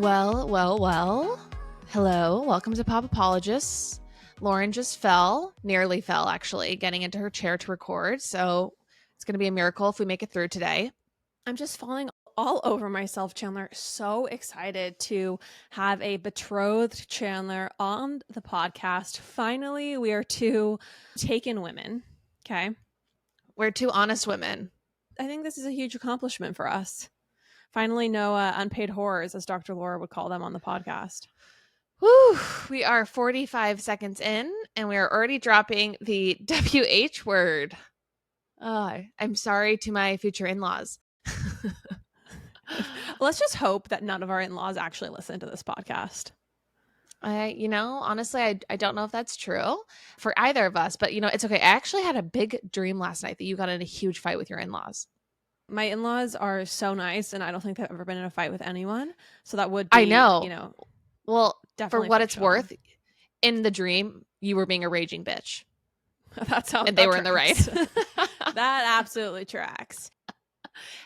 Well. Hello, welcome to Pop Apologists. Lauren just nearly fell actually, getting into her chair to record. So it's going to be a miracle if we make it through today. I'm just falling all over myself, Chanler. So excited to have a betrothed Chanler on the podcast. Finally, we are two taken women. Okay. We're two honest women. I think this is a huge accomplishment for us. Finally, no unpaid whores, as Dr. Laura would call them on the podcast. Whew, we are 45 seconds in and we are already dropping the WH word. I'm sorry to my future in-laws. Let's just hope that none of our in-laws actually listen to this podcast. Honestly, I don't know if that's true for either of us, but it's okay. I actually had a big dream last night that you got in a huge fight with your in-laws. My in-laws are so nice, and I don't think they've ever been in a fight with anyone. So that would be, I know. Well, definitely for what fictional. it's worth, in the dream, you were being a raging bitch. That's how and they were in the right. That absolutely tracks.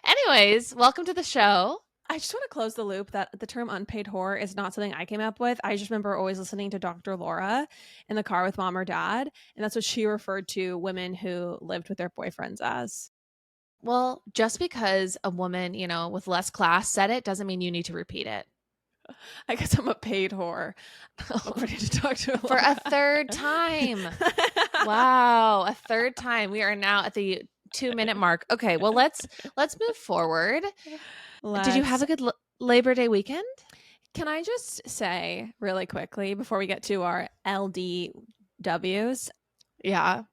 Anyways, welcome to the show. I just want to close the loop that the term unpaid whore is not something I came up with. I just remember always listening to Dr. Laura in the car with mom or dad, and that's what she referred to women who lived with their boyfriends as. Well, just because a woman, with less class said it doesn't mean you need to repeat it. I guess I'm a paid whore. According to Dr. Laura. For a third time. Wow, a third time. We are now at the 2-minute mark. Okay, well, let's move forward. Did you have a good Labor Day weekend? Can I just say really quickly before we get to our LDWs? Yeah.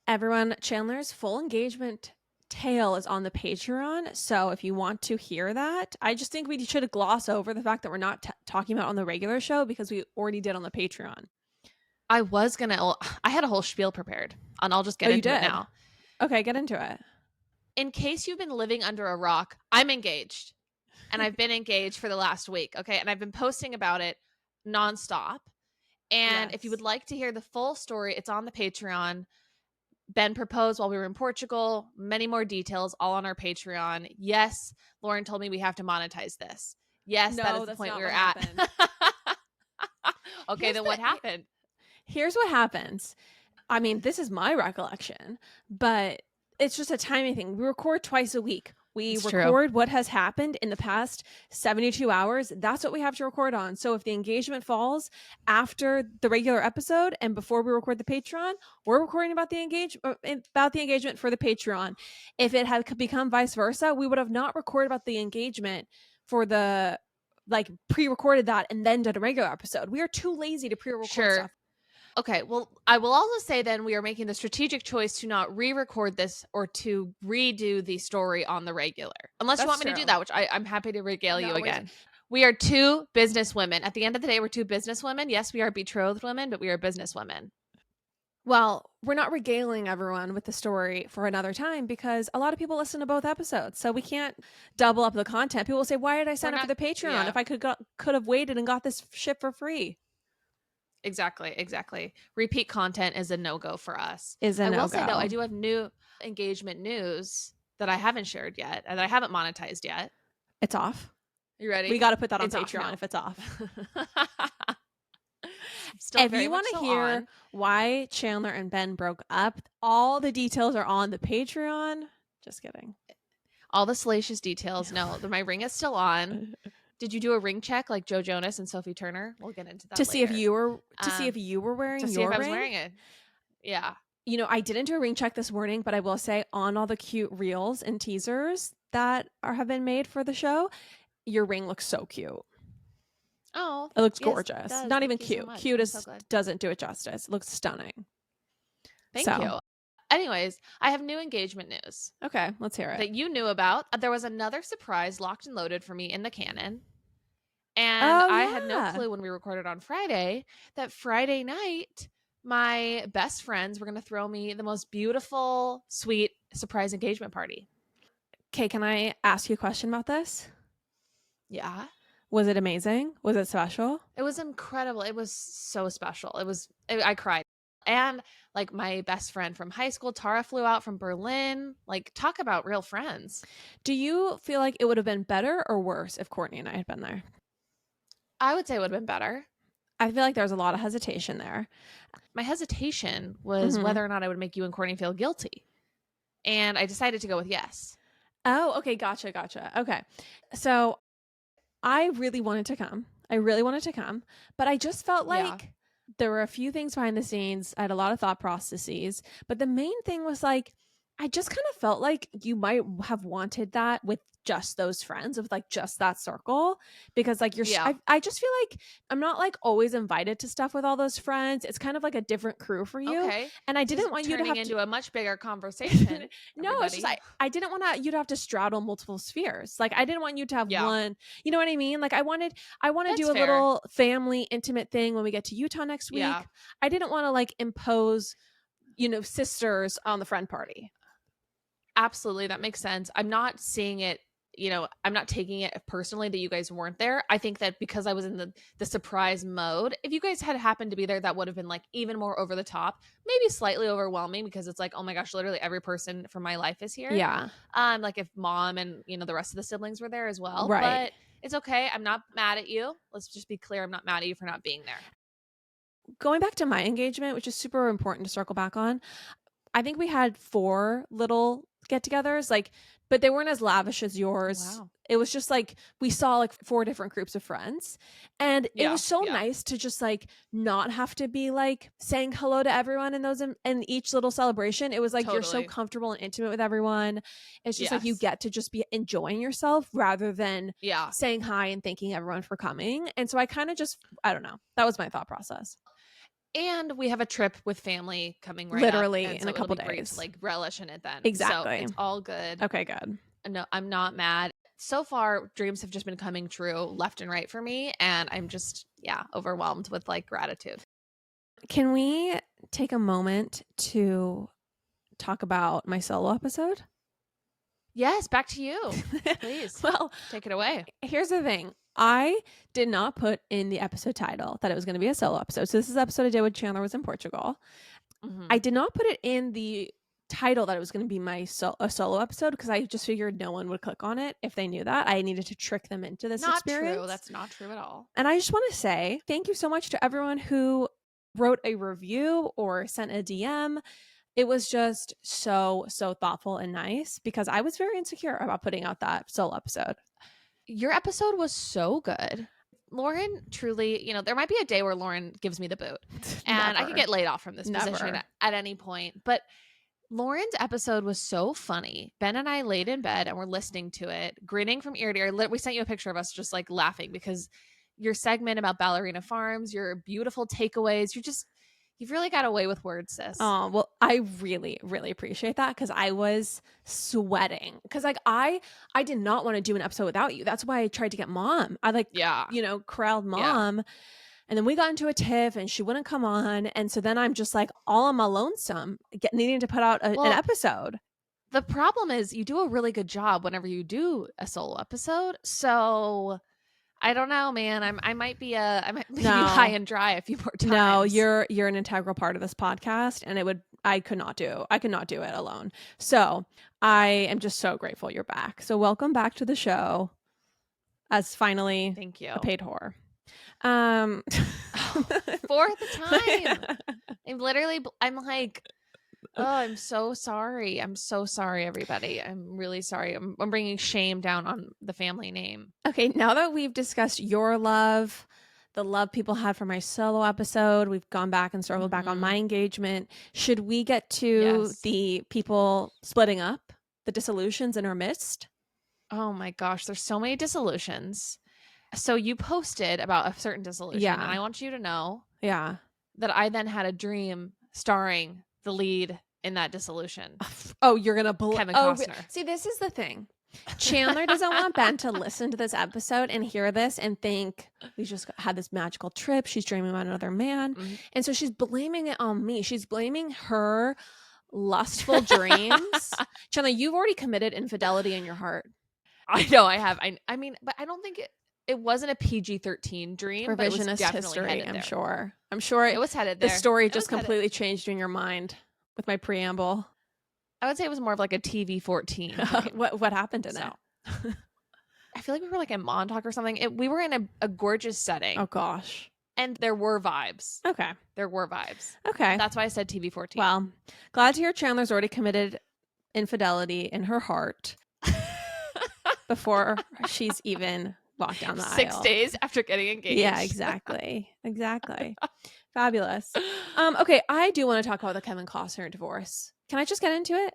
Everyone, Chanler's full engagement tale is on the Patreon. So if you want to hear that, I just think we should gloss over the fact that we're not talking about on the regular show because we already did on the Patreon. I had a whole spiel prepared and I'll just get into it now. Okay, get into it. In case you've been living under a rock, I'm engaged. And I've been engaged for the last week. Okay. And I've been posting about it nonstop. And if you would like to hear the full story, it's on the Patreon. Ben proposed while we were in Portugal. Many more details, all on our Patreon. Yes, Lauren told me we have to monetize this. Yes, that is the point we were at. Okay, then what happened? Here's what happens. I mean, this is my recollection, but it's just a timing thing. We record twice a week. We record what has happened in the past 72 hours. That's what we have to record on. So if the engagement falls after the regular episode and before we record the Patreon, we're recording about the engagement for the Patreon. If it had become vice versa, we would have not recorded about the engagement for the pre-recorded that and then did a regular episode. We are too lazy to pre-record stuff. Okay, well, I will also say then we are making the strategic choice to not re-record this or to redo the story on the regular. Unless you want me to do that, which I'm happy to regale you again. We are two business women. At the end of the day, we're two business women. Yes, we are betrothed women, but we are business women. Well, we're not regaling everyone with the story for another time because a lot of people listen to both episodes. So we can't double up the content. People will say, why did I sign up for the Patreon if I could have waited and got this shit for free? Exactly. Repeat content is a no-go for us. I will say, though, I do have new engagement news that I haven't shared yet and that I haven't monetized yet. It's off. You ready? We got to put that on Patreon if it's off. If you want to hear why Chanler and Ben broke up, all the details are on the Patreon. Just kidding. All the salacious details. No, my ring is still on. Did you do a ring check like Joe Jonas and Sophie Turner? We'll get into that to see if you were wearing to see if I was wearing it. Yeah. I didn't do a ring check this morning, but I will say on all the cute reels and teasers that have been made for the show, your ring looks so cute. Oh, it looks gorgeous. Not even cute. So cute doesn't do it justice. It looks stunning. Thank you. Anyways, I have new engagement news. Okay, let's hear it. That you knew about. There was another surprise locked and loaded for me in the canon. And I had no clue when we recorded on Friday that Friday night, my best friends were going to throw me the most beautiful, sweet surprise engagement party. Okay, can I ask you a question about this? Yeah. Was it amazing? Was it special? It was incredible. It was so special. I cried. And my best friend from high school, Tara, flew out from Berlin. Talk about real friends. Do you feel like it would have been better or worse if Courtney and I had been there? I would say it would have been better. I feel like there was a lot of hesitation there. My hesitation was whether or not I would make you and Courtney feel guilty. And I decided to go with yes. Oh, okay. Gotcha. Okay. So I really wanted to come. But I just felt like there were a few things behind the scenes. I had a lot of thought processes, but the main thing was like, I just kind of felt like you might have wanted that with just those friends, with like just that circle, because like I just feel like I'm not like always invited to stuff with all those friends. It's kind of like a different crew for you. Okay. And I didn't want you to have into a much bigger conversation. No, it's just I didn't want you to have to straddle multiple spheres. Like I didn't want you to have one, you know what I mean? Like I want to do a little family intimate thing when we get to Utah next week. Yeah. I didn't want to like impose, sisters on the friend party. Absolutely. That makes sense. I'm not seeing it, I'm not taking it personally that you guys weren't there. I think that because I was in the surprise mode, if you guys had happened to be there, that would have been like even more over the top, maybe slightly overwhelming, because it's like, oh my gosh, literally every person from my life is here. Yeah. Like if mom and, the rest of the siblings were there as well. Right. But it's okay. I'm not mad at you. Let's just be clear. I'm not mad at you for not being there. Going back to my engagement, which is super important to circle back on, I think we had 4 little get-togethers, but they weren't as lavish as yours. Wow. It was just like we saw like 4 different groups of friends, and it was so nice to just like not have to be like saying hello to everyone in each little celebration. It was like You're so comfortable and intimate with everyone. It's just like you get to just be enjoying yourself rather than saying hi and thanking everyone for coming. And so I kind of I don't know. That was my thought process. And we have a trip with family coming literally up, in a couple days. Great to like relish in it then. Exactly. So it's all good. Okay, good. No, I'm not mad. So far, dreams have just been coming true left and right for me. And I'm just, overwhelmed with like gratitude. Can we take a moment to talk about my solo episode? Yes, back to you. Please. Well, take it away. Here's the thing. I did not put in the episode title that it was going to be a solo episode. So this is the episode I did when Chanler was in Portugal. Mm-hmm. I did not put it in the title that it was going to be a solo episode because I just figured no one would click on it if they knew that. I needed to trick them into this experience. Not true. That's not true at all. And I just want to say thank you so much to everyone who wrote a review or sent a DM. It was just so thoughtful and nice because I was very insecure about putting out that solo episode. Your episode was so good. Lauren truly, there might be a day where Lauren gives me the boot and I could get laid off from this position at any point. But Lauren's episode was so funny. Ben and I laid in bed and we're listening to it, grinning from ear to ear. We sent you a picture of us just like laughing because your segment about Ballerina Farms, your beautiful takeaways, you've really got away with words, sis. Oh, well, I really, really appreciate that because I was sweating. Because like I did not want to do an episode without you. That's why I tried to get mom. I corralled mom. Yeah. And then we got into a tiff and she wouldn't come on. And so then I'm just like all on my lonesome needing to put out an episode. The problem is you do a really good job whenever you do a solo episode. So I don't know, man. I might be high and dry a few more times. No, you're an integral part of this podcast, and I could not do it alone. So I am just so grateful you're back. So welcome back to the show as finally thank you a paid whore. Fourth time. I'm like, oh, I'm so sorry. I'm so sorry, everybody. I'm really sorry. I'm bringing shame down on the family name. Okay, now that we've discussed your love, the love people had for my solo episode, we've gone back and circled back on my engagement. Should we get to the people splitting up, the dissolutions in our midst? Oh my gosh, there's so many dissolutions. So you posted about a certain dissolution, and I want you to know that I then had a dream starring the lead in that dissolution. Oh, you're gonna Kevin Costner. See, this is the thing. Chandler doesn't want Ben to listen to this episode and hear this and think we just had this magical trip. She's dreaming about another man, and so she's blaming it on me. She's blaming her lustful dreams. Chandler, you've already committed infidelity in your heart. I know I have. I mean, but I don't think it wasn't a PG-13 dream. Revisionist history, I'm sure. I'm sure it was headed there. The story just completely changed in your mind with my preamble. I would say it was more of like a TV-14. What happened in it? I feel like we were like in Montauk or something. We were in a gorgeous setting. Oh gosh. And there were vibes. Okay. There were vibes. Okay. That's why I said TV-14. Well, glad to hear Chandler's already committed infidelity in her heart before she's even walked down the aisle. 6 days after getting engaged. Yeah, exactly. Exactly. Fabulous. Okay, I do want to talk about the Kevin Costner divorce. Can I just get into it?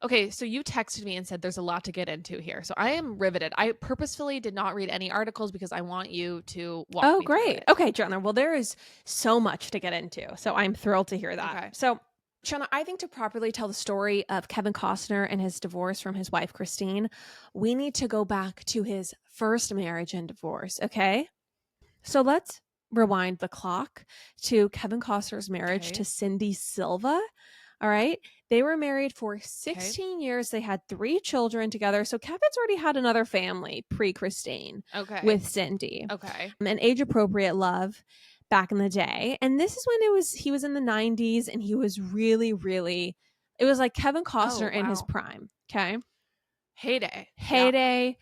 Okay, so you texted me and said there's a lot to get into here. So I am riveted. I purposefully did not read any articles because I want you to walk me through great. it. Okay, Chandler. Well, there is so much to get into. So I'm thrilled to hear that. Okay. So, Chandler, I think to properly tell the story of Kevin Costner and his divorce from his wife, Christine, we need to go back to his first marriage and divorce, okay? So let's rewind the clock to Kevin Costner's marriage to Cindy Silva. All right. They were married for 16 years. They had 3 children together. So Kevin's already had another family pre-Christine with Cindy. Okay. An age-appropriate love back in the day. And this is when he was in the 90s and he was really, really, it was like Kevin Costner in his prime. Okay. Heyday. Yeah.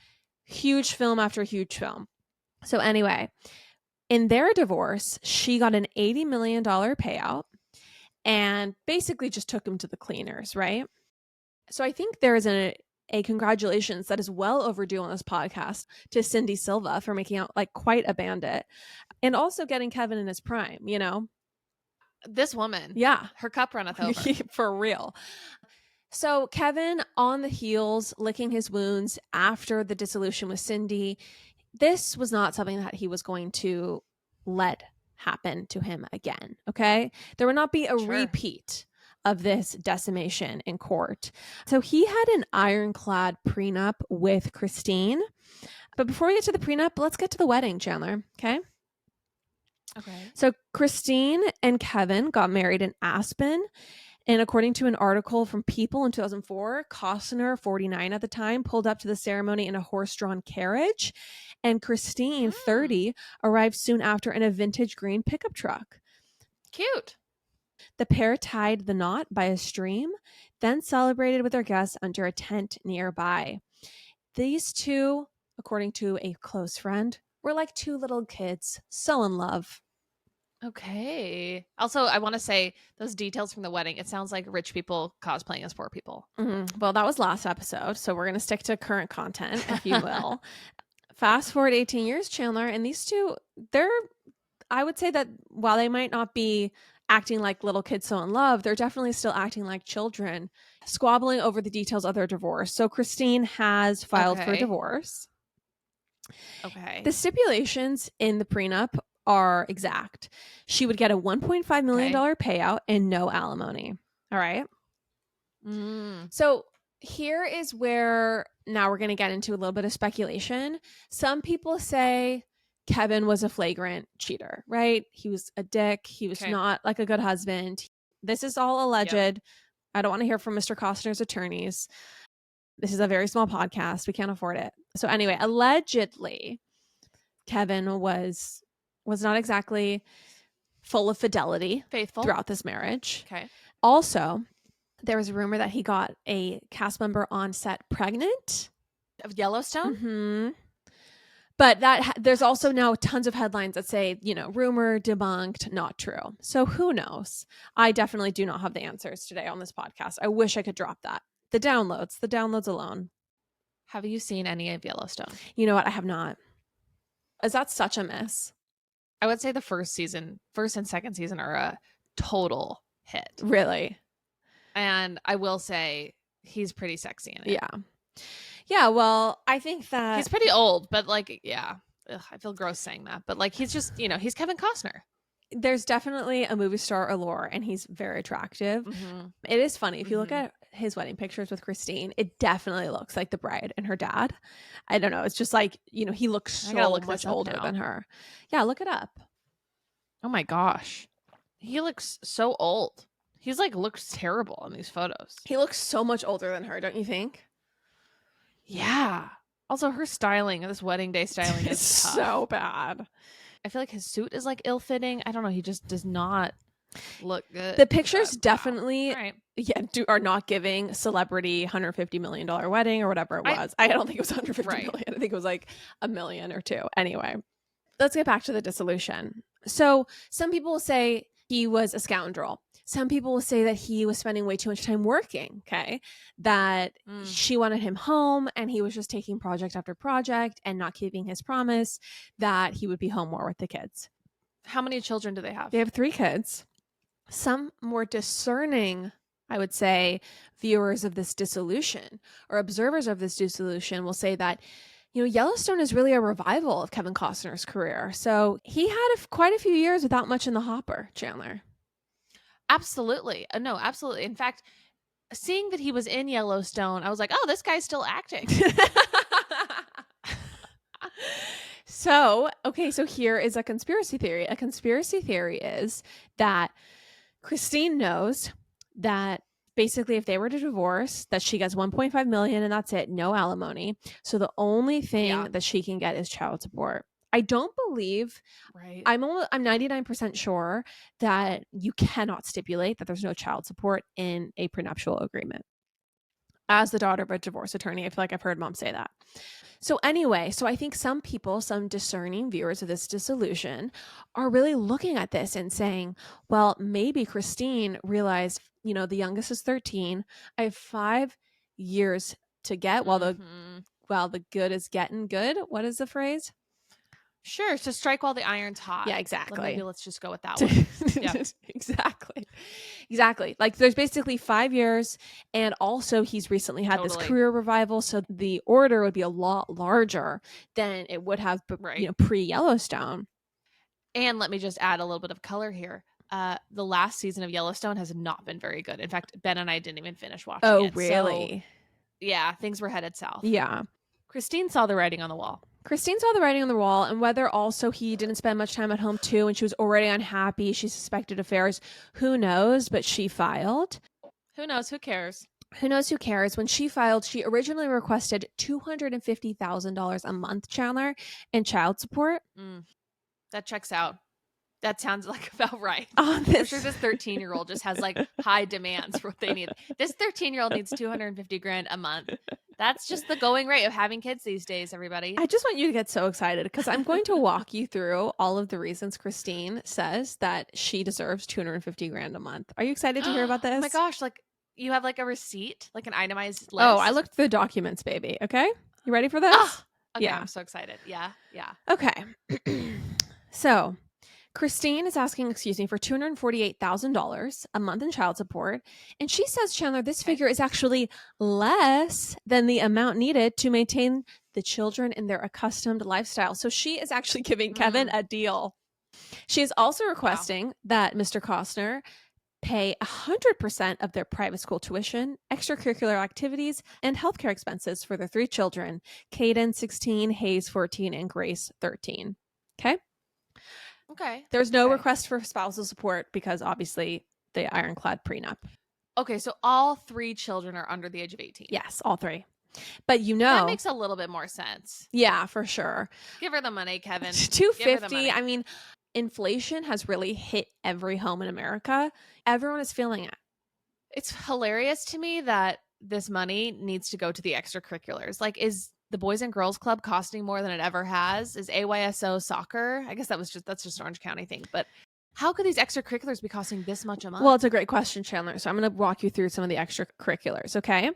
Huge film after huge film. So anyway, in their divorce, she got an $80 million payout and basically just took him to the cleaners, right? So I think there is a congratulations that is well overdue on this podcast to Cindy Silva for making out like quite a bandit and also getting Kevin in his prime, you know? This woman. Yeah. Her cup runneth over. For real. So Kevin on the heels, licking his wounds after the dissolution with Cindy. This was not something that he was going to let happen to him again. Okay. There would not be a repeat of this decimation in court. So he had an ironclad prenup with Christine. But before we get to the prenup, let's get to the wedding, Chandler. Okay. So Christine and Kevin got married in Aspen. And according to an article from People in 2004, Costner, 49 at the time, pulled up to the ceremony in a horse-drawn carriage. And Christine, 30, arrived soon after in a vintage green pickup truck. Cute. The pair tied the knot by a stream, then celebrated with their guests under a tent nearby. These two, according to a close friend, were like 2 little kids, so in love. Okay. Also, I want to say those details from the wedding, it sounds like rich people cosplaying as poor people. Mm-hmm. Well, that was last episode, so we're going to stick to current content, if you will. Fast forward 18 years, Chandler, and these two, I would say that while they might not be acting like little kids so in love, they're definitely still acting like children, squabbling over the details of their divorce. So Christine has filed for divorce. Okay. The stipulations in the prenup are exact. She would get a $1.5 million payout and no alimony. All right. So here is where now we're going to get into a little bit of speculation. Some people say Kevin was a flagrant cheater, right? He was a dick. He was not like a good husband. This is all alleged. Yep. I don't want to hear from Mr. Costner's attorneys. This is a very small podcast. We can't afford it. So anyway, allegedly, Kevin was not exactly full of fidelity, faithful throughout this marriage. Okay. Also, there was a rumor that he got a cast member on set pregnant. Of Yellowstone? Mm-hmm. But there's also now tons of headlines that say, rumor, debunked, not true. So who knows? I definitely do not have the answers today on this podcast. I wish I could drop that. The downloads alone. Have you seen any of Yellowstone? You know what? I have not. Is that such a miss? I would say the first and second season are a total hit. Really? And I will say he's pretty sexy in it. Yeah. Yeah, well, I think that he's pretty old, but like, yeah. Ugh, I feel gross saying that. But like, he's just, he's Kevin Costner. There's definitely a movie star allure and he's very attractive. Mm-hmm. It is funny. If you look at his wedding pictures with Christine, it definitely looks like the bride and her dad. I don't know. It's just like, he looks so much older than her. Yeah, look it up. Oh my gosh. He looks so old. He's like, looks terrible in these photos. He looks so much older than her, don't you think? Yeah. Also, her styling, this wedding day styling is so bad. I feel like his suit is like ill-fitting. I don't know. He just does not look good. The pictures definitely right. are not giving celebrity $150 million wedding or whatever it was. I don't think it was 150 right. million. I think it was like $1 million or $2 million. Anyway, let's get back to the dissolution. So some people will say he was a scoundrel. Some people will say that he was spending way too much time working, okay? That she wanted him home and he was just taking project after project and not keeping his promise that he would be home more with the kids. How many children do they have? They have 3 kids. Some more discerning, I would say, viewers of this dissolution or observers of this dissolution will say that, Yellowstone is really a revival of Kevin Costner's career. So he had quite a few years without much in the hopper, Chanler. Absolutely. No, absolutely. In fact, seeing that he was in Yellowstone, I was like, oh, this guy's still acting. So here is a conspiracy theory. A conspiracy theory is that Christine knows that basically if they were to divorce, that she gets $1.5 million and that's it, no alimony. So the only thing that she can get is child support. I don't believe, I'm 99% sure that you cannot stipulate that there's no child support in a prenuptial agreement. As the daughter of a divorce attorney, I feel like I've heard mom say that. So anyway, I think some people, some discerning viewers of this dissolution are really looking at this and saying, well, maybe Christine realized, the youngest is 13. I have 5 years to get while the good is getting good. What is the phrase? Sure. So strike while the iron's hot. Yeah, exactly. Maybe let's just go with that one. Yeah. Exactly. Like there's basically 5 years. And also he's recently had this career revival. So the order would be a lot larger than it would have, pre-Yellowstone. And let me just add a little bit of color here. The last season of Yellowstone has not been very good. In fact, Ben and I didn't even finish watching it. Oh, really? So, yeah, things were headed south. Yeah. Christine saw the writing on the wall. And whether also he didn't spend much time at home too, and she was already unhappy. She suspected affairs. Who knows? But she filed. Who knows? Who cares? When she filed, she originally requested $250,000 a month, Chanler, in child support. That checks out. That sounds like about right. I'm sure this 13-year-old just has like high demands for what they need. This 13-year-old needs $250,000 a month. That's just the going rate of having kids these days, everybody. I just want you to get so excited because I'm going to walk you through all of the reasons Christine says that she deserves $250,000 a month. Are you excited to hear about this? Oh my gosh, like you have like a receipt, like an itemized list. Oh, I looked through the documents, baby. Okay. You ready for this? Okay, yeah. I'm so excited. Yeah. Okay. So Christine is asking, for $248,000 a month in child support. And she says, Chanler, this figure is actually less than the amount needed to maintain the children in their accustomed lifestyle. So she is actually giving Kevin a deal. She is also requesting that Mr. Costner pay 100% of their private school tuition, extracurricular activities, and healthcare expenses for their 3 children, Caden, 16, Hayes, 14, and Grace, 13. Okay. There's no request for spousal support because obviously the ironclad prenup. Okay, so all 3 children are under the age of 18. Yes, all 3. But that makes a little bit more sense. Yeah, for sure. Give her the money, Kevin. $250. I mean, inflation has really hit every home in America. Everyone is feeling it. It's hilarious to me that this money needs to go to the extracurriculars. Like, is the Boys and Girls Club costing more than it ever has? Is AYSO soccer? I guess that's just Orange County thing. But how could these extracurriculars be costing this much a month? Well, it's a great question, Chanler. So I'm going to walk you through some of the extracurriculars. Okay.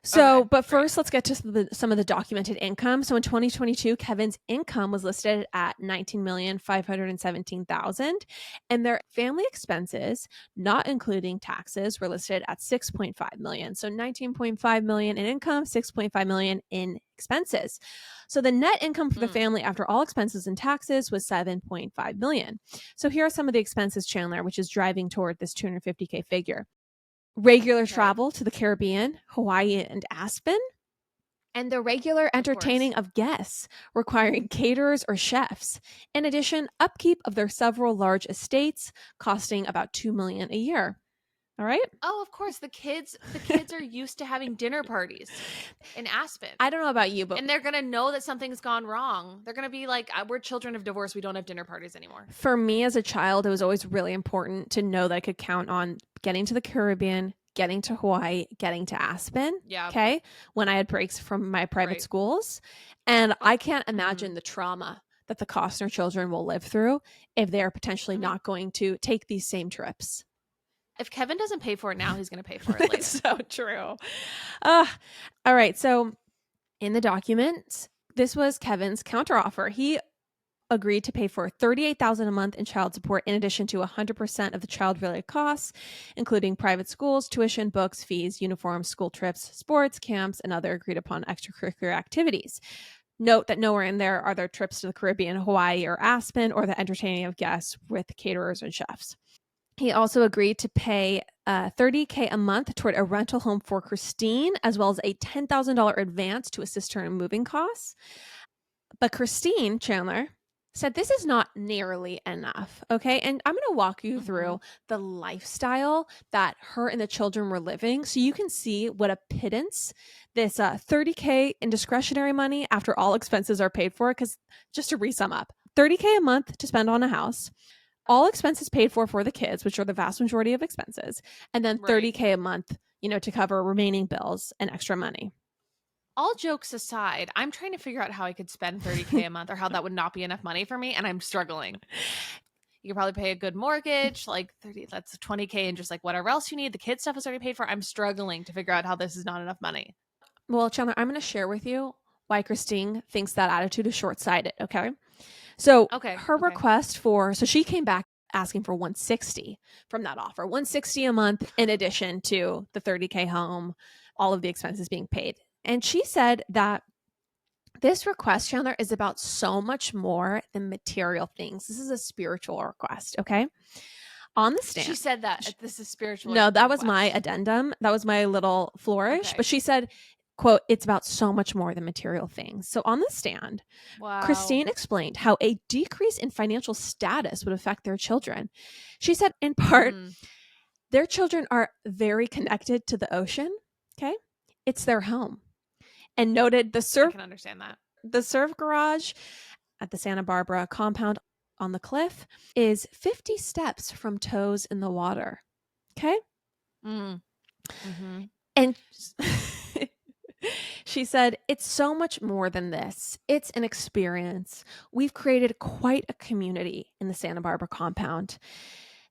So, but first, let's get to some of the documented income. So in 2022, Kevin's income was listed at $19,517,000, and their family expenses, not including taxes, were listed at $6.5 million. So $19.5 million in income, $6.5 million in expenses. So the net income for the family after all expenses and taxes was $7.5 million. So here are some of the expenses, Chanler, which is driving toward this $250K figure. Regular travel to the Caribbean, Hawaii, and Aspen, and the regular entertaining of guests requiring caterers or chefs. In addition, upkeep of their several large estates costing about $2 million a year. All right. Oh, of course. The kids are used to having dinner parties in Aspen. I don't know about you, but and they're going to know that something's gone wrong. They're going to be like, we're children of divorce. We don't have dinner parties anymore. For me as a child, it was always really important to know that I could count on getting to the Caribbean, getting to Hawaii, getting to Aspen. Yeah. Okay. When I had breaks from my private schools. And I can't imagine the trauma that the Costner children will live through if they're potentially not going to take these same trips. If Kevin doesn't pay for it now, he's going to pay for it later. It's so true. All right. So in the documents, this was Kevin's counteroffer. He agreed to pay for $38,000 a month in child support in addition to 100% of the child-related costs, including private schools, tuition, books, fees, uniforms, school trips, sports, camps, and other agreed-upon extracurricular activities. Note that nowhere in there are there trips to the Caribbean, Hawaii, or Aspen, or the entertaining of guests with caterers and chefs. He also agreed to pay $30,000 a month toward a rental home for Christine, as well as a $10,000 advance to assist her in moving costs. But Christine Chanler said this is not nearly enough. Okay. And I'm going to walk you through the lifestyle that her and the children were living so you can see what a pittance this $30,000 in discretionary money after all expenses are paid for. Because just to resum up, $30,000 a month to spend on a house. All expenses paid for the kids, which are the vast majority of expenses, and then $30,000 a month, to cover remaining bills and extra money. All jokes aside, I'm trying to figure out how I could spend $30,000 a month or how that would not be enough money for me, and I'm struggling. You could probably pay a good mortgage, like that's $20,000, and just like whatever else you need. The kids stuff is already paid for. I'm struggling to figure out how this is not enough money. Well, Chanler, I'm going to share with you why Christine thinks that attitude is short-sighted, okay? So her request so she came back asking for $160 from that offer, $160 a month in addition to the $30,000 home, all of the expenses being paid. And she said that this request, Chanler, is about so much more than material things. This is a spiritual request, okay? On the stand. She said that this is spiritual. No, that was my addendum. That was my little flourish. But she said, quote, it's about so much more than material things. So on the stand, Christine explained how a decrease in financial status would affect their children. She said, in part, their children are very connected to the ocean. Okay. It's their home. And noted I can understand that. The surf garage at the Santa Barbara compound on the cliff is 50 steps from toes in the water. Okay. And she said, it's so much more than this. It's an experience. We've created quite a community in the Santa Barbara compound.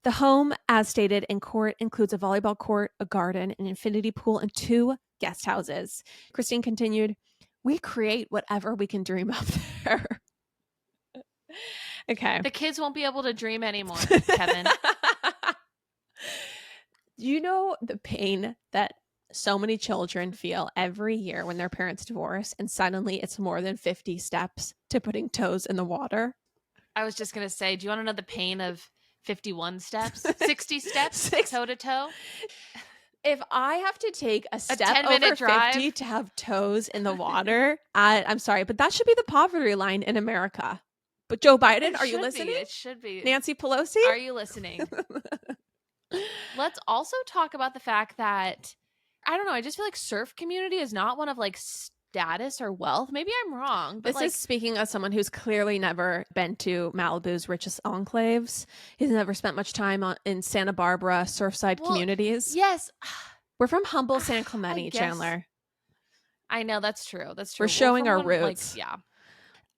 The home, as stated in court, includes a volleyball court, a garden, an infinity pool, and 2 guest houses. Christine continued, we create whatever we can dream up there. Okay. The kids won't be able to dream anymore, Kevin. You know the pain that so many children feel every year when their parents divorce and suddenly it's more than 50 steps to putting toes in the water? I was just going to say, do you want to know the pain of 51 steps? 60 steps toe to toe? If I have to take a step over 50 to have toes in the water, I'm sorry, but that should be the poverty line in America. But Joe Biden, are you listening? It should be. Nancy Pelosi? Are you listening? Let's also talk about the fact that, I don't know, I just feel like surf community is not one of like status or wealth. Maybe I'm wrong. But this is speaking as someone who's clearly never been to Malibu's richest enclaves. He's never spent much time in Santa Barbara surfside communities. Yes. We're from humble San Clemente, Chanler. I know, that's true. That's true. We're showing our roots. Yeah.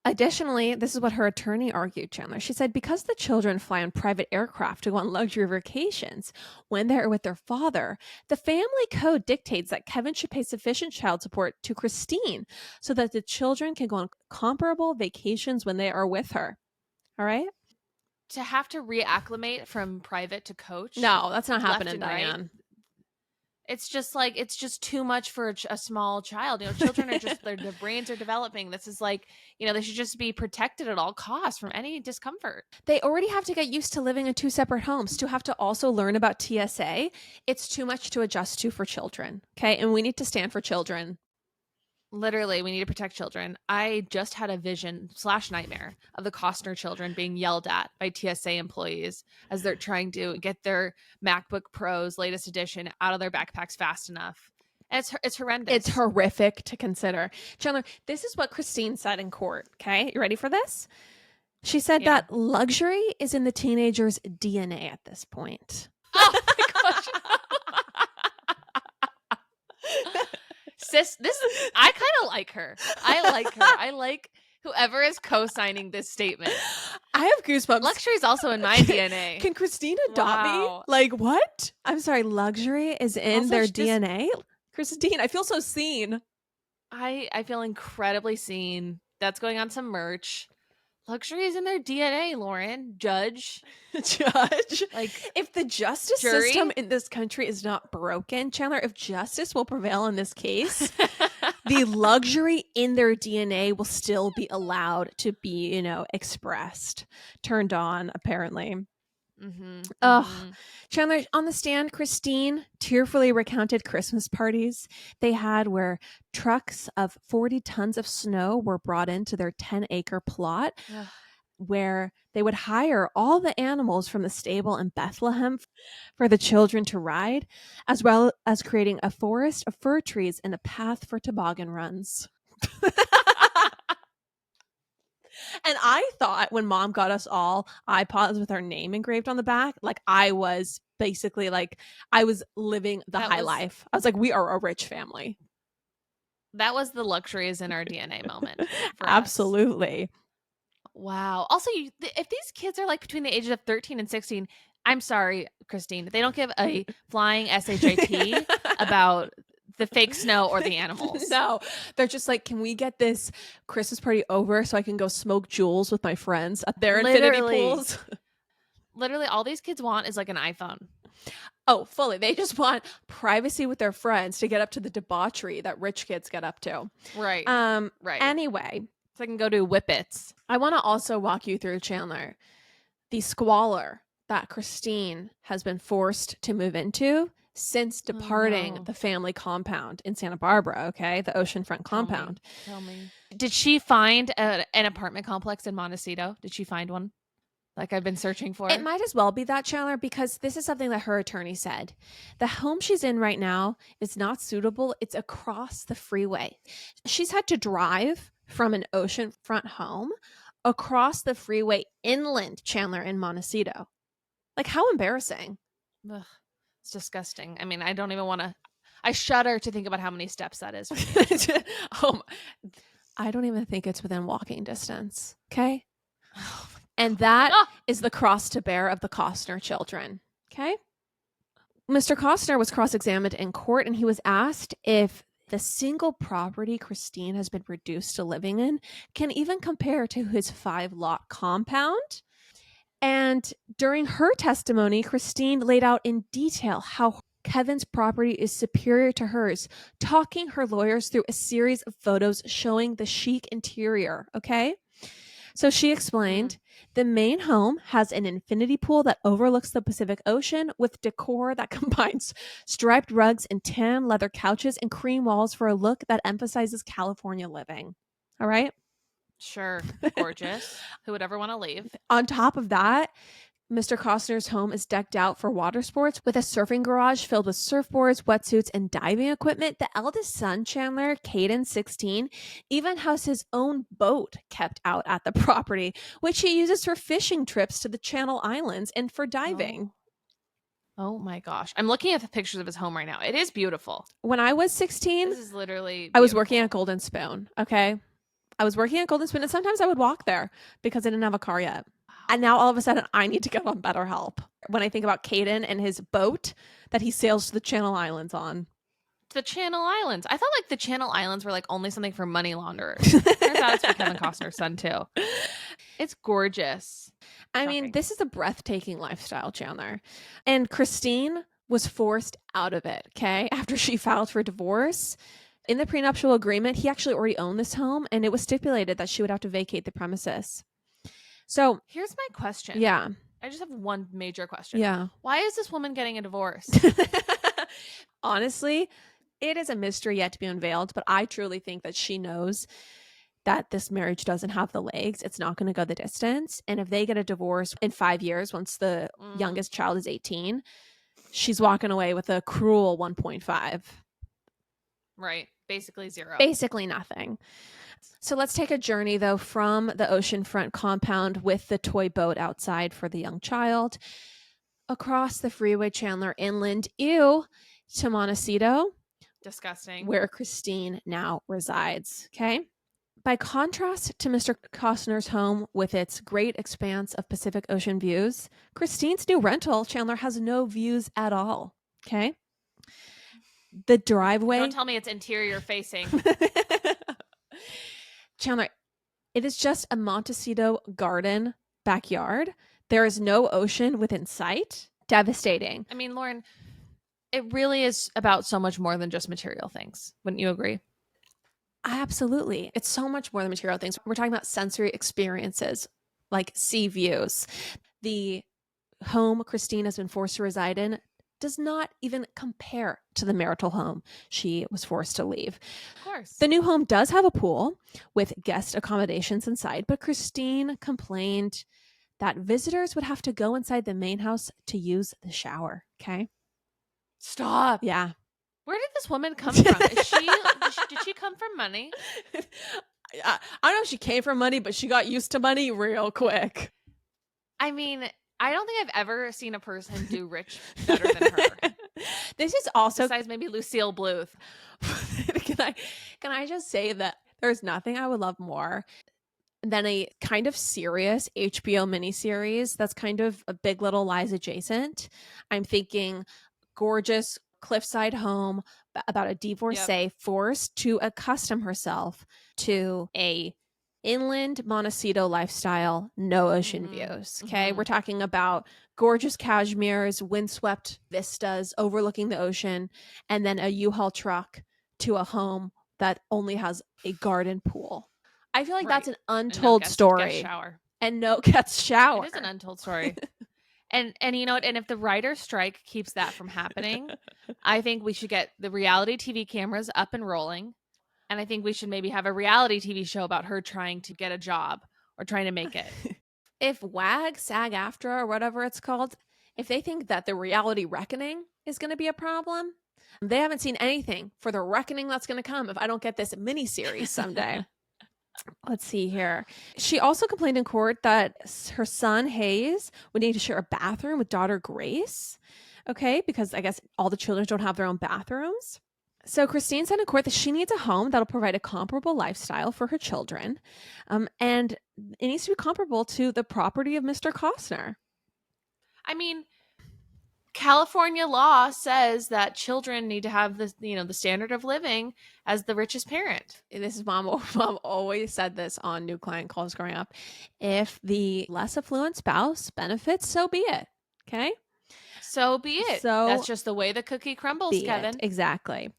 Additionally, this is what her attorney argued, Chanler. She said, because the children fly on private aircraft to go on luxury vacations when they're with their father, the family code dictates that Kevin should pay sufficient child support to Christine so that the children can go on comparable vacations when they are with her. All right? To have to reacclimate from private to coach? No, that's not happening, Diane. Right? It's just too much for a small child. Children are just, their brains are developing. This is like, they should just be protected at all costs from any discomfort. They already have to get used to living in 2 separate homes. To have to also learn about TSA, it's too much to adjust to for children. Okay. And we need to stand for children. Literally, we need to protect children. I just had a vision / nightmare of the Costner children being yelled at by TSA employees as they're trying to get their MacBook Pros latest edition out of their backpacks fast enough. And it's horrendous. It's horrific to consider. Chanler, this is what Christine said in court. Okay, you ready for this? She said that luxury is in the teenager's DNA at this point. Oh my gosh. Sis, I kind of like her. I like whoever is co-signing this statement. I have goosebumps. Luxury is also in my DNA. Can Christine adopt me? Like, what? I'm sorry, luxury is in also, their DNA? Christine, I feel so seen. I feel incredibly seen. That's going on some merch. Luxury is in their DNA, Lauren. Judge. Like, if the justice system in this country is not broken, Chanler, if justice will prevail in this case, the luxury in their DNA will still be allowed to be, expressed, turned on, apparently. Chanler, on the stand, Christine tearfully recounted Christmas parties they had where trucks of 40 tons of snow were brought into their 10-acre plot, where they would hire all the animals from the stable in Bethlehem for the children to ride, as well as creating a forest of fir trees and a path for toboggan runs. And I thought when Mom got us all iPods with our name engraved on the back, like I was basically like I was living the high life. I was like, we are a rich family. That was the luxury is in our DNA moment. Absolutely. Us. Wow. Also, if these kids are like between the ages of 13 and 16, I'm sorry, Christine, they don't give a flying SHIT about the fake snow or the animals. No, they're just like, can we get this Christmas party over so I can go smoke Juuls with my friends at their infinity pools? Literally, all these kids want is like an iPhone. Oh, fully. They just want privacy with their friends to get up to the debauchery that rich kids get up to. Right. Right. Anyway. So I can go to Whippets. I want to also walk you through, Chanler, the squalor that Christine has been forced to move into since departing the family compound in Santa Barbara, okay? The oceanfront compound. Tell me. Did she find an apartment complex in Montecito? Did she find one? Like I've been searching for? It might as well be that, Chanler, because this is something that her attorney said. The home she's in right now is not suitable. It's across the freeway. She's had to drive from an oceanfront home across the freeway inland, Chanler, in Montecito. Like, how embarrassing. Ugh. It's disgusting. I mean, I don't even want to. I shudder to think about how many steps that is. I don't even think it's within walking distance. Okay. And that is the cross to bear of the Costner children. Okay. Mr. Costner was cross-examined in court, and he was asked if the single property Christine has been reduced to living in can even compare to his 5-lot compound. And during her testimony, Christine laid out in detail how Kevin's property is superior to hers, talking her lawyers through a series of photos showing the chic interior, okay? So she explained, the main home has an infinity pool that overlooks the Pacific Ocean with decor that combines striped rugs and tan leather couches and cream walls for a look that emphasizes California living. All right? Sure. Gorgeous. Who would ever want to leave? On top of that, Mr. Costner's home is decked out for water sports with a surfing garage filled with surfboards, wetsuits, and diving equipment. The eldest son, Chanler, Caden, 16, even has his own boat kept out at the property, which he uses for fishing trips to the Channel Islands and for diving. Oh my gosh. I'm looking at the pictures of his home right now. It is beautiful. When I was 16, this is literally beautiful. I was working at Golden Spoon, okay? I was working at Golden Spoon, and sometimes I would walk there because I didn't have a car yet. And now all of a sudden, I need to get on BetterHelp when I think about Caden and his boat that he sails to the Channel Islands on. The Channel Islands. I thought like the Channel Islands were like only something for money launderers. Turns out it's for Kevin Costner's son too. It's gorgeous. I mean, this is a breathtaking lifestyle, Chanler. And Christine was forced out of it, okay? After she filed for divorce. In the prenuptial agreement, he actually already owned this home, and it was stipulated that she would have to vacate the premises. So here's my question. Yeah. I just have one major question. Yeah. Why is this woman getting a divorce? Honestly, It is a mystery yet to be unveiled, but I truly think that she knows that this marriage doesn't have the legs. It's not going to go the distance. And if they get a divorce in 5 years, once the youngest child is 18, she's walking away with a cruel 1.5. Right. Basically zero. Basically nothing. So let's take a journey, though, from the oceanfront compound with the toy boat outside for the young child, across the freeway, Chanler, inland, to Montecito. Disgusting. Where Christine now resides. Okay. By contrast to Mr. Costner's home with its great expanse of Pacific Ocean views, Christine's new rental, Chanler, has no views at all. Okay. The driveway. Don't tell me it's interior facing. Chanler, it is just a Montecito garden backyard. There is no ocean within sight. Devastating. I mean, Lauren, it really is about so much more than just material things. Wouldn't you agree? Absolutely. It's so much more than material things. We're talking about sensory experiences, like sea views. The home Christine has been forced to reside in does not even compare to the marital home she was forced to leave. Of course. The new home does have a pool with guest accommodations inside, but Christine complained that visitors would have to go inside the main house to use the shower. Okay. Stop. Yeah. Where did this woman come from? Did she come from money? I don't know if she came from money, but she got used to money real quick. I mean, I don't think I've ever seen a person do rich better than her. This is also, besides maybe Lucille Bluth. Can I just say that there's nothing I would love more than a kind of serious HBO miniseries that's kind of a Big Little Lies adjacent. I'm thinking gorgeous cliffside home about a divorcee forced to accustom herself to a inland Montecito lifestyle, no ocean views. Okay. We're talking about gorgeous cashmeres, windswept vistas overlooking the ocean, and then a U-Haul truck to a home that only has a garden pool. I feel like that's an untold story. Guest shower. And no guest shower. It is an untold story. And you know what? And if the writer's strike keeps that from happening, I think we should get the reality TV cameras up and rolling. And I think we should maybe have a reality TV show about her trying to get a job or trying to make it. If WAG, SAG-AFTRA, or whatever it's called, if they think that the reality reckoning is going to be a problem, they haven't seen anything for the reckoning that's going to come if I don't get this miniseries someday. Let's see here. She also complained in court that her son, Hayes, would need to share a bathroom with daughter Grace. Okay, because I guess all the children don't have their own bathrooms. So Christine said in court that she needs a home that'll provide a comparable lifestyle for her children. And it needs to be comparable to the property of Mr. Costner. I mean, California law says that children need to have the standard of living as the richest parent. And this is mom always said this on new client calls growing up. If the less affluent spouse benefits, so be it. Okay. So be it. So that's just the way the cookie crumbles, Kevin. Exactly.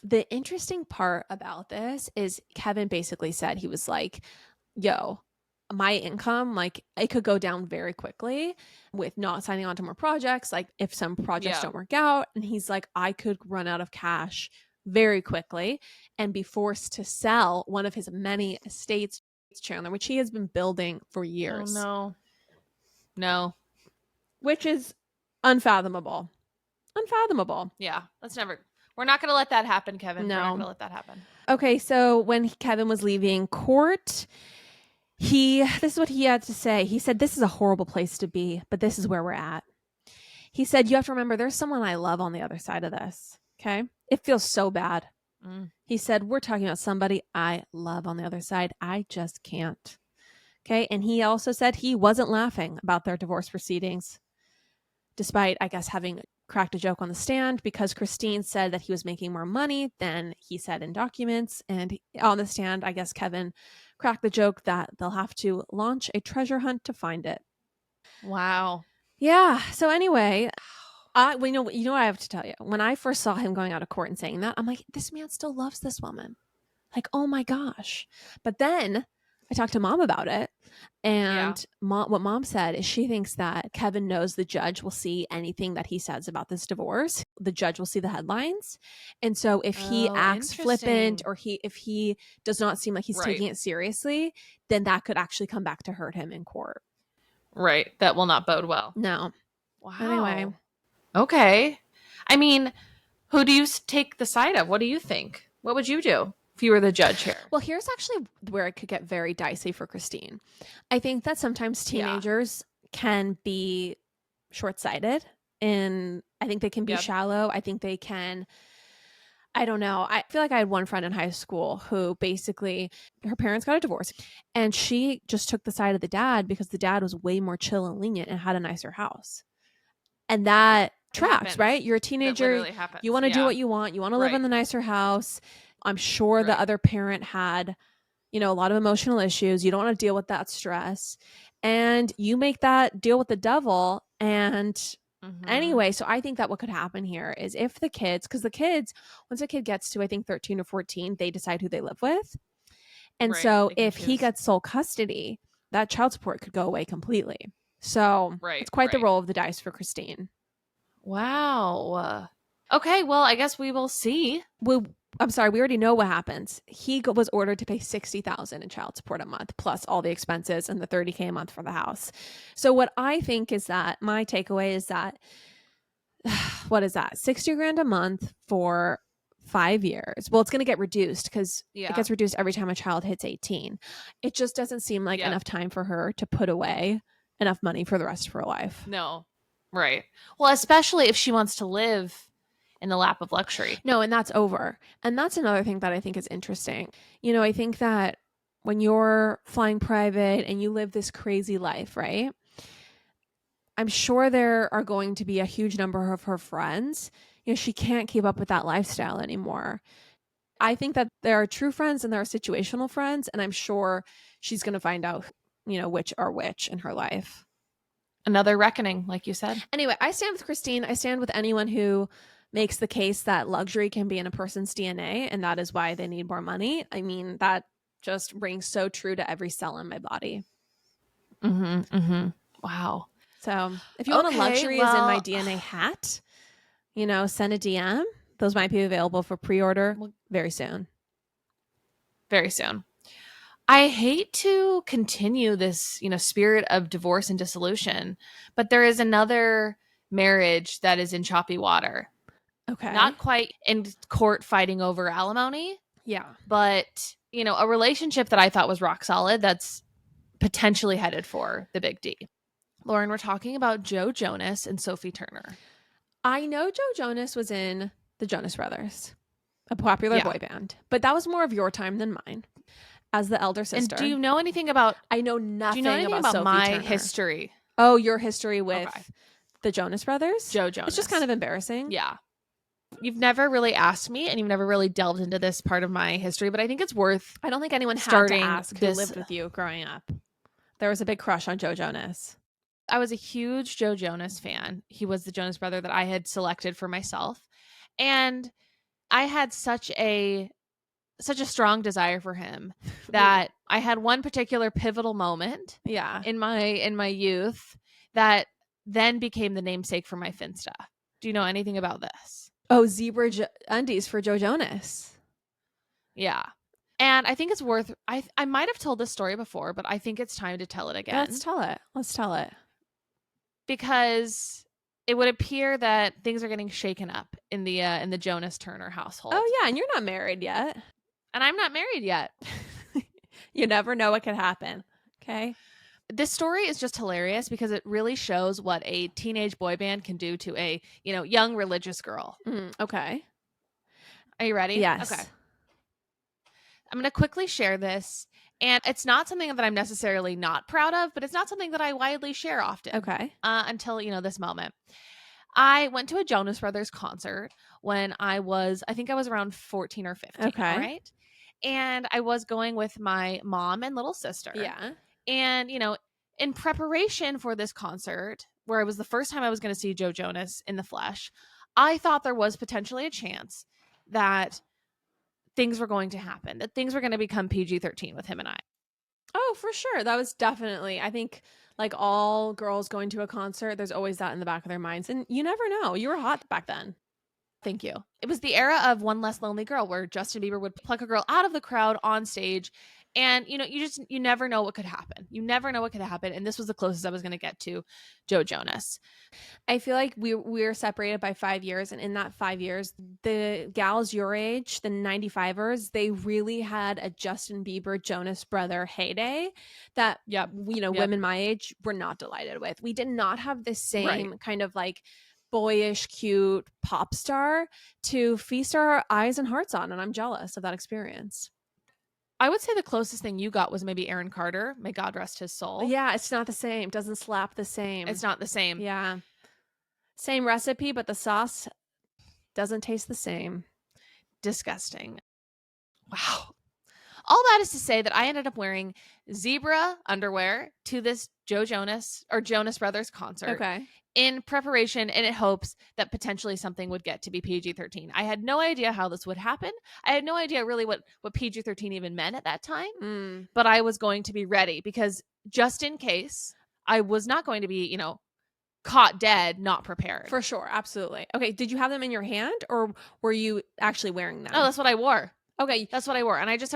The interesting part about this is Kevin basically said, he was like, yo, my income, like it could go down very quickly with not signing on to more projects. Like if some projects don't work out, and he's like, I could run out of cash very quickly and be forced to sell one of his many estates, Chanler, which he has been building for years. Oh, no. Which is unfathomable. Yeah. We're not going to let that happen, Kevin. No. We're not going to let that happen. Okay. So when Kevin was leaving court, this is what he had to say. He said, this is a horrible place to be, but this is where we're at. He said, you have to remember there's someone I love on the other side of this. Okay. It feels so bad. He said, we're talking about somebody I love on the other side. I just can't. Okay. And he also said he wasn't laughing about their divorce proceedings, despite, I guess, having cracked a joke on the stand, because Christine said that he was making more money than he said in documents. And on the stand, I guess Kevin cracked the joke that they'll have to launch a treasure hunt to find it. Wow. Yeah. So anyway, you know what I have to tell you. When I first saw him going out of court and saying that, I'm like, this man still loves this woman. Like, oh my gosh. But then I talked to mom about it. And what mom said is she thinks that Kevin knows the judge will see anything that he says about this divorce. The judge will see the headlines. And so if he acts flippant or if he does not seem like he's taking it seriously, then that could actually come back to hurt him in court. Right. That will not bode well. No. Wow. Anyway. Okay. I mean, who do you take the side of? What do you think? What would you do if you were the judge here? Well, here's actually where it could get very dicey for Christine. I think that sometimes teenagers can be short-sighted, and I think they can be shallow. I think they can, I don't know. I feel like I had one friend in high school who basically, her parents got a divorce, and she just took the side of the dad because the dad was way more chill and lenient and had a nicer house. And that tracks, right? You're a teenager. You want to do what you want. You want to live in the nicer house. I'm sure the other parent had, a lot of emotional issues. You don't want to deal with that stress. And you make that deal with the devil. And anyway, so I think that what could happen here is if the kids, because the kids, once a kid gets to, I think, 13 or 14, they decide who they live with. And so if he gets sole custody, that child support could go away completely. So it's quite the roll of the dice for Christine. Wow. Okay, well, I guess we will see. I'm sorry, we already know what happens. He was ordered to pay $60,000 in child support a month, plus all the expenses and the $30K a month for the house. So what I think is that my takeaway is that, what is that? $60,000 a month for 5 years. Well, it's going to get reduced because it gets reduced every time a child hits 18. It just doesn't seem like enough time for her to put away enough money for the rest of her life. No. Right. Well, especially if she wants to live in the lap of luxury. No, and that's over. And that's another thing that I think is interesting. I think that when you're flying private and you live this crazy life, right? I'm sure there are going to be a huge number of her friends. She can't keep up with that lifestyle anymore. I think that there are true friends and there are situational friends. And I'm sure she's going to find out, which are which in her life. Another reckoning, like you said. Anyway, I stand with Christine. I stand with anyone who makes the case that luxury can be in a person's DNA, and that is why they need more money. I mean, that just rings so true to every cell in my body. Wow. So if you want a luxury is in my DNA hat, send a DM. Those might be available for pre-order very soon. Very soon. I hate to continue this, spirit of divorce and dissolution, but there is another marriage that is in choppy water. Okay. Not quite in court fighting over alimony. Yeah. But, a relationship that I thought was rock solid that's potentially headed for the big D. Lauren, we're talking about Joe Jonas and Sophie Turner. I know Joe Jonas was in the Jonas Brothers, a popular boy band, but that was more of your time than mine as the elder sister. And do you know anything about... I know nothing about Sophie my Turner. History? Oh, your history with the Jonas Brothers? Joe Jonas. It's just kind of embarrassing. Yeah. You've never really asked me, and you've never really delved into this part of my history, but I think it's worth... I don't think anyone had to ask who lived with you growing up. There was a big crush on Joe Jonas. I was a huge Joe Jonas fan. He was the Jonas brother that I had selected for myself. And I had such a strong desire for him that I had one particular pivotal moment in my youth that then became the namesake for my Finsta. Do you know anything about this? Oh, zebra undies for Joe Jonas. Yeah. And I think it's worth, I might have told this story before, but I think it's time to tell it again. Let's tell it. Because it would appear that things are getting shaken up in the Jonas Turner household. Oh yeah, and you're not married yet. And I'm not married yet. You never know what could happen. Okay. This story is just hilarious because it really shows what a teenage boy band can do to a, young religious girl. Okay. Are you ready? Yes. Okay. I'm going to quickly share this. And it's not something that I'm necessarily not proud of, but it's not something that I widely share often. Okay. Until, this moment. I went to a Jonas Brothers concert when I think I was around 14 or 15. Okay. Right. And I was going with my mom and little sister. Yeah. And, in preparation for this concert, where it was the first time I was going to see Joe Jonas in the flesh, I thought there was potentially a chance that things were going to happen, that things were going to become PG-13 with him and I. Oh, for sure. That was definitely, I think, like all girls going to a concert, there's always that in the back of their minds. And you never know. You were hot back then. Thank you. It was the era of One Less Lonely Girl, where Justin Bieber would pluck a girl out of the crowd on stage. And, you never know what could happen. You never know what could happen. And this was the closest I was going to get to Joe Jonas. I feel like we were separated by 5 years. And in that 5 years, the gals your age, the 95ers, they really had a Justin Bieber, Jonas brother heyday that, women my age were not delighted with. We did not have the same kind of like boyish, cute pop star to feast our eyes and hearts on. And I'm jealous of that experience. I would say the closest thing you got was maybe Aaron Carter. May God rest his soul. Yeah, it's not the same. Doesn't slap the same. It's not the same. Yeah. Same recipe, but the sauce doesn't taste the same. Disgusting. Wow. All that is to say that I ended up wearing zebra underwear to this Joe Jonas or Jonas Brothers concert. Okay. In preparation and in hopes that potentially something would get to be PG-13. I had no idea how this would happen. I had no idea really what PG-13 even meant at that time. But I was going to be ready because just in case, I was not going to be, caught dead, not prepared. For sure. Absolutely. Okay. Did you have them in your hand or were you actually wearing them? Oh, that's what I wore. Okay. That's what I wore. And I just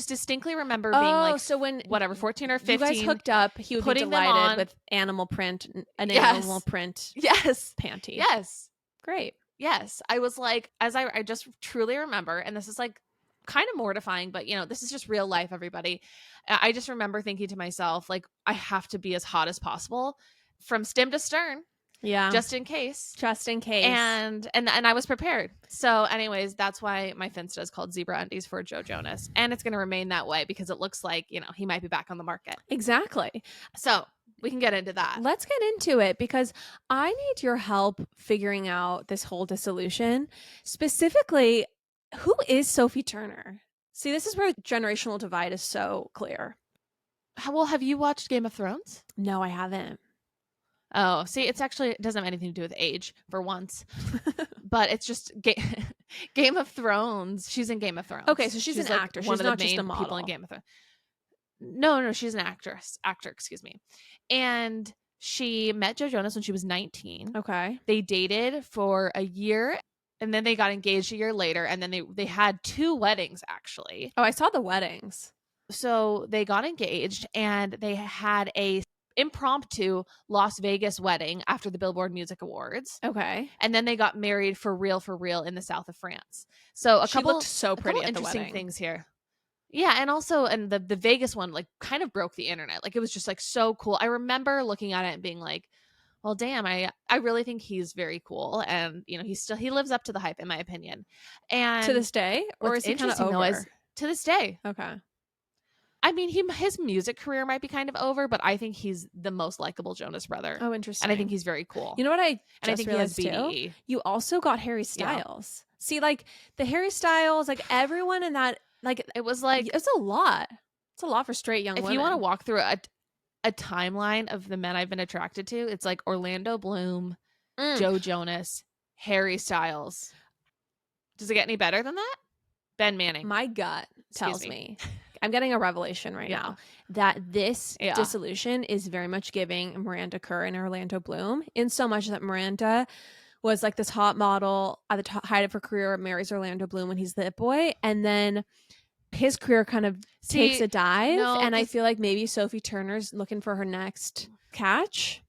distinctly remember being like, so when 14 or 15. You guys hooked up, he would be delighted with animal print, animal print panty. Yes. Great. Yes. I was like, I just truly remember, and this is like kind of mortifying, but this is just real life, everybody. I just remember thinking to myself, like, I have to be as hot as possible from stem to stern. Yeah. Just in case. And I was prepared. So anyways, that's why my Finsta is called Zebra Undies for Joe Jonas. And it's going to remain that way because it looks like, he might be back on the market. Exactly. So we can get into that. Let's get into it because I need your help figuring out this whole dissolution. Specifically, who is Sophie Turner? See, this is where the generational divide is so clear. Well, have you watched Game of Thrones? No, I haven't. Oh, see, it doesn't have anything to do with age for once, but it's just Game of Thrones. She's in Game of Thrones. Okay, so she's an actor. She's not just a model. People in Game of Thrones. No, she's an actor, excuse me. And she met Joe Jonas when she was 19. Okay. They dated for a year and then they got engaged a year later. And then they had 2 weddings, actually. Oh, I saw the weddings. So they got engaged and they had a impromptu Las Vegas wedding after the Billboard Music Awards. Okay. And then they got married for real in the south of France. So she looked so pretty at the wedding. Interesting things here. Yeah, and also the Vegas one like kind of broke the internet. Like it was just like so cool. I remember looking at it and being like, well, damn, I really think he's very cool, and he lives up to the hype in my opinion. And to this day, or is he kind of over? To this day. Okay. I mean, his music career might be kind of over, but I think he's the most likable Jonas brother. Oh, interesting. And I think he's very cool. You know what I think he has BDE. Too? You also got Harry Styles. Yeah. See, like the Harry Styles, like everyone in that, like it was like it's a lot. It's a lot for straight young women. If you want to walk through a timeline of the men I've been attracted to, it's like Orlando Bloom, Joe Jonas, Harry Styles. Does it get any better than that? Ben Manning. My gut tells me. I'm getting a revelation right now that this dissolution is very much giving Miranda Kerr and Orlando Bloom, in so much that Miranda was like this hot model at the height of her career, marries Orlando Bloom when he's the it boy, and then his career kind of takes a dive. And I feel like maybe Sophie Turner's looking for her next catch.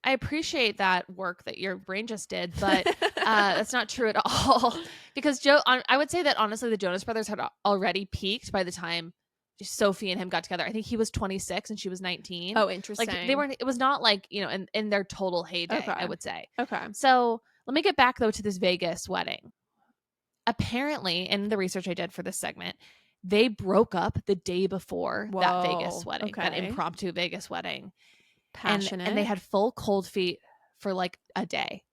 I appreciate that work that your brain just did, but that's not true at all. Because I would say that honestly, the Jonas Brothers had already peaked by the time Sophie and him got together. I think he was 26 and she was 19. Oh, interesting. Like they weren't. It was not like in their total heyday. Okay. I would say. Okay. So let me get back though to this Vegas wedding. Apparently, in the research I did for this segment, they broke up the day before that Vegas wedding, that impromptu Vegas wedding. Passionate. And they had full cold feet for like a day.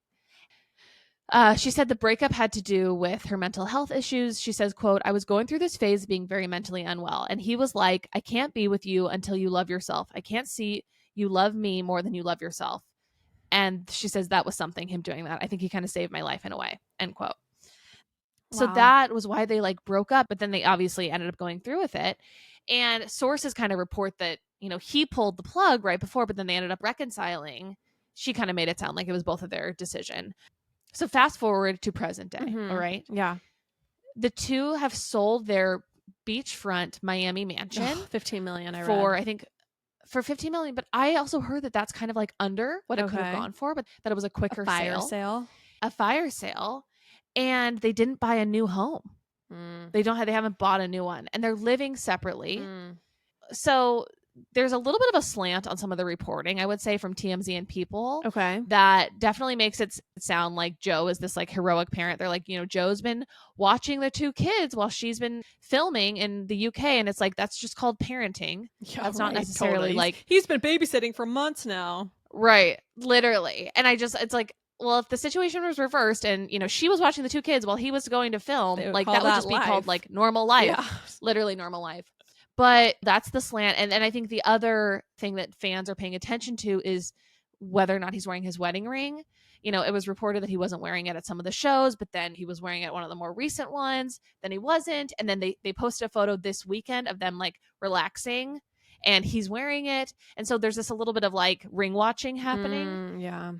She said the breakup had to do with her mental health issues. She says, quote, "I was going through this phase of being very mentally unwell. And he was like, I can't be with you until you love yourself. I can't see you love me more than you love yourself." And she says that was something, him doing that. I think he kind of saved my life in a way, end quote. Wow. So that was why they like broke up. But then they obviously ended up going through with it. And sources kind of report that, he pulled the plug right before, but then they ended up reconciling. She kind of made it sound like it was both of their decision. So fast forward to present day. All right. Yeah. The two have sold their beachfront Miami mansion. 15 million, I think for 15 million. But I also heard that that's kind of like under what it could have gone for, but that it was a quicker a fire sale. And they didn't buy a new home. They haven't bought a new one, and they're living separately. So there's a little bit of a slant on some of the reporting, I would say, from TMZ and People. Okay. That definitely makes it sound like Joe is this like heroic parent. They're like, Joe's been watching the two kids while she's been filming in the UK. And it's like, that's just called parenting. Yeah, that's not necessarily like. He's been babysitting for months now. Right. Literally. And it's like, well, if the situation was reversed and, she was watching the two kids while he was going to film, like that would just be called like normal life. Yeah. Literally normal life. But that's the slant. And I think the other thing that fans are paying attention to is whether or not he's wearing his wedding ring. It was reported that he wasn't wearing it at some of the shows, but then he was wearing it at one of the more recent ones. Then he wasn't. And then they posted a photo this weekend of them like relaxing and he's wearing it. And so there's this a little bit of like ring watching happening. Yeah.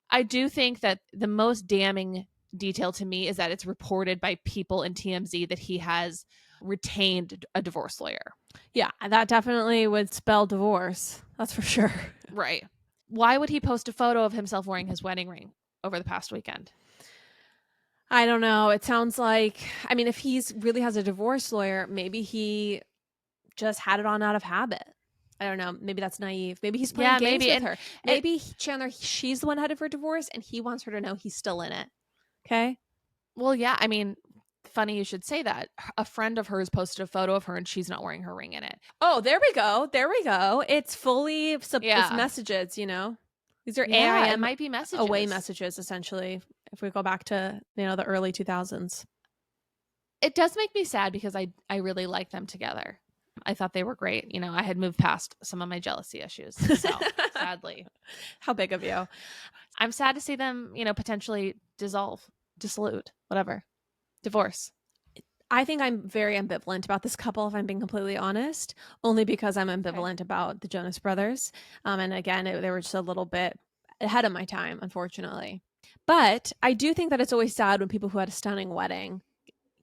I do think that the most damning detail to me is that it's reported by People in TMZ that he has retained a divorce lawyer. Yeah, that definitely would spell divorce. That's for sure. Right. Why would he post a photo of himself wearing his wedding ring over the past weekend? I don't know. It sounds like, if he's really has a divorce lawyer, maybe he just had it on out of habit. I don't know. Maybe that's naive. Maybe he's playing games with her. Maybe Chanler, she's the one headed for divorce and he wants her to know he's still in it. Okay? Well, yeah. Funny you should say that. A friend of hers posted a photo of her and she's not wearing her ring in it. Oh, there we go. It's fully it's messages, These are AI. It might be messages. Away messages, essentially, if we go back to, the early 2000s. It does make me sad because I really like them together. I thought they were great. I had moved past some of my jealousy issues. So sadly. How big of you? I'm sad to see them, potentially dissolute, whatever. Divorce. I think I'm very ambivalent about this couple, if I'm being completely honest, only because I'm ambivalent about the Jonas Brothers. And again, they were just a little bit ahead of my time, unfortunately. But I do think that it's always sad when people who had a stunning wedding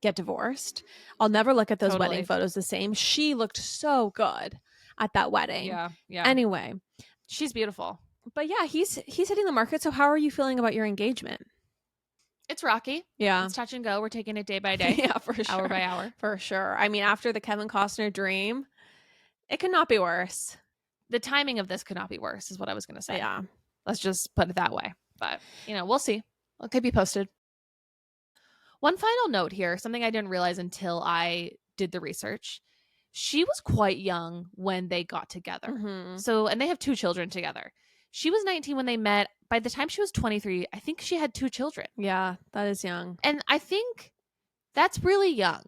get divorced. I'll never look at those wedding photos the same. She looked so good at that wedding. Yeah. Anyway, she's beautiful. But yeah, he's hitting the market. So how are you feeling about your engagement? It's rocky. Yeah. It's touch and go. We're taking it day by day. Yeah, for sure. Hour by hour. For sure. After the Kevin Costner dream, it could not be worse. The timing of this could not be worse, is what I was going to say. Yeah. Let's just put it that way. But, we'll see. I'll keep you posted. One final note here, something I didn't realize until I did the research. She was quite young when they got together. Mm-hmm. So, and they have 2 children together. She was 19 when they met. By the time she was 23, I think she had 2 children. Yeah, that is young. And I think that's really young.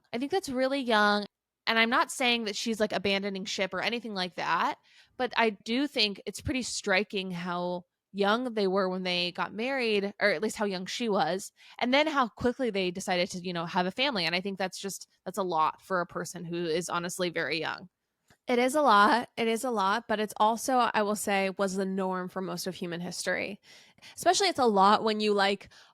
And I'm not saying that she's like abandoning ship or anything like that. But I do think it's pretty striking how young they were when they got married, or at least how young she was. And then how quickly they decided to, have a family. And I think that's a lot for a person who is honestly very young. It is a lot. But it's also, I will say, was the norm for most of human history. Especially it's a lot when you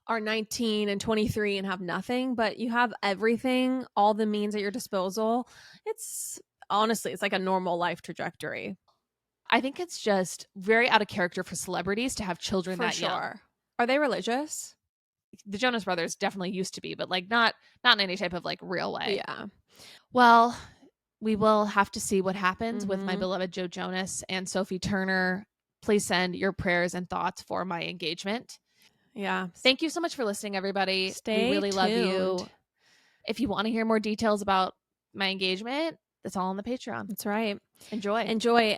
are 19 and 23 and have nothing, but you have everything, all the means at your disposal. It's like a normal life trajectory. I think it's just very out of character for celebrities to have children that young. Are they religious? The Jonas Brothers definitely used to be, but not in any type of real way. Yeah. Well, we will have to see what happens with my beloved Joe Jonas and Sophie Turner. Please send your prayers and thoughts for my engagement. Yeah. Thank you so much for listening, everybody. Stay we really tuned. love you. If you want to hear more details about my engagement, it's all on the Patreon. That's right. Enjoy.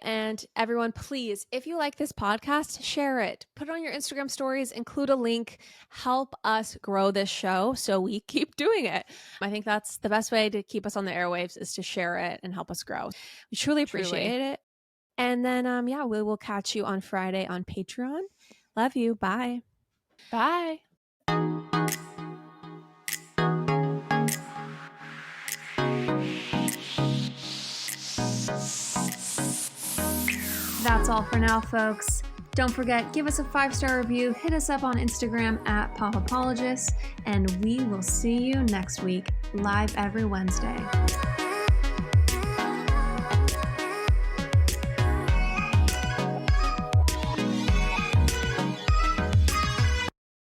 And everyone, please, if you like this podcast, share it. Put it on your Instagram stories, include a link, help us grow this show so we keep doing it. I think that's the best way to keep us on the airwaves, is to share it and help us grow. We truly appreciate it. And then, we will catch you on Friday on Patreon. Love you. Bye. Bye. That's all for now, folks. Don't forget, give us a 5-star review, hit us up on Instagram at Popapologists, and we will see you next week, live every Wednesday.